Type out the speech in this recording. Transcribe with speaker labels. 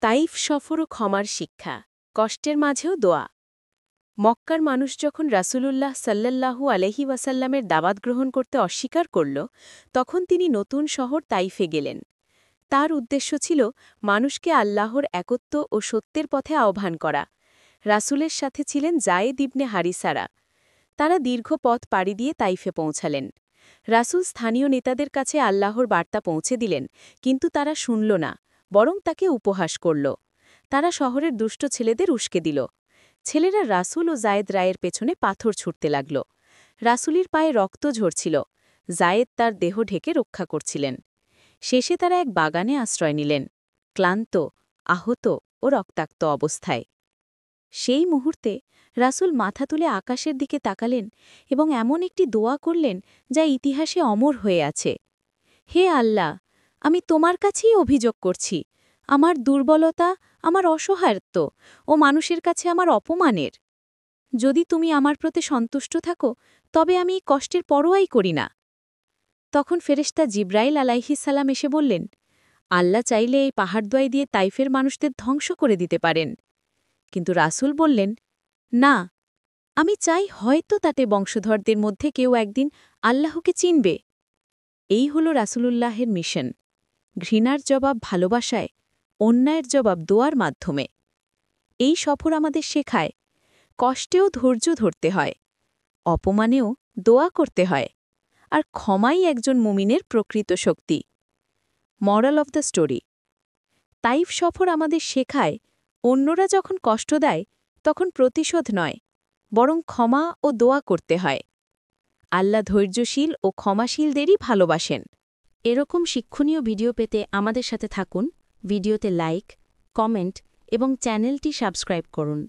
Speaker 1: Taif সফর ও ক্ষমার শিক্ষা, কষ্টের মাঝেও দোয়া। মক্কার মানুষ যখন রাসূলুল্লাহ সাল্লাল্লাহু আলাইহি ওয়াসাল্লামের দাওয়াত গ্রহণ করতে অস্বীকার করল, তখন তিনি নতুন শহর তাইফে গেলেন। তার উদ্দেশ্য ছিল মানুষকে আল্লাহর একত্ব ও সত্যের পথে আহ্বান করা। রাসূলের সাথে ছিলেন যায়েদ ইবনে হারিসারা। তারা দীর্ঘ পথ পাড়ি দিয়ে তাইফে পৌঁছালেন। রাসূল স্থানীয় নেতাদের কাছে আল্লাহর বার্তা পৌঁছে দিলেন, কিন্তু তারা শুনল না, বরং তাকে উপহাস করল। তারা শহরের দুষ্ট ছেলেদের উস্কে দিল। ছেলেরা রাসূল ও জায়েদ রায়ের পেছনে পাথর ছুটতে লাগল। রাসূলের পায়ে রক্ত ঝরছিল। জায়েদ তার দেহ ঢেকে রক্ষা করছিলেন। শেষে তারা এক বাগানে আশ্রয় নিলেন, ক্লান্ত, আহত ও রক্তাক্ত অবস্থায়। সেই মুহূর্তে রাসূল মাথা তুলে আকাশের দিকে তাকালেন এবং এমন একটি দোয়া করলেন যা ইতিহাসে অমর হয়ে আছে। হে আল্লাহ, আমি তোমার কাছেই অভিযোগ করছি, আমার দুর্বলতা, আমার অসহায়ত্ব ও মানুষের কাছে আমার অপমানের। যদি তুমি আমার প্রতি সন্তুষ্ট থাকো, তবে আমি এই কষ্টের পরোয়াই করি না। তখন ফেরেশতা জিব্রাইল আলাইহিসসালাম এসে বললেন, আল্লাহ চাইলে এই পাহাড়দ্বয় দিয়ে তাইফের মানুষদের ধ্বংস করে দিতে পারেন। কিন্তু রাসূল বললেন, না, আমি চাই হয়তো তাতে বংশধরদের মধ্যে কেউ একদিন আল্লাহকে চিনবে। এই হল রাসূলুল্লাহের মিশন, ঘৃণার জবাব ভালোবাসায়, অন্যায়ের জবাব দোয়ার মাধ্যমে। এই সফর আমাদের শেখায়, কষ্টেও ধৈর্য ধরতে হয়, অপমানেও দোয়া করতে হয়, আর ক্ষমাই একজন মুমিনের প্রকৃত শক্তি। মরাল অব দ্য স্টোরি, তাইফ সফর আমাদের শেখায়, অন্যরা যখন কষ্ট দেয় তখন প্রতিশোধ নয়, বরং ক্ষমা ও দোয়া করতে হয়। আল্লাহ ধৈর্যশীল ও ক্ষমাশীলদেরই ভালোবাসেন। এরকম শিক্ষণীয় ভিডিও পেতে আমাদের সাথে থাকুন, ভিডিওতে লাইক, কমেন্ট এবং চ্যানেলটি সাবস্ক্রাইব করুন।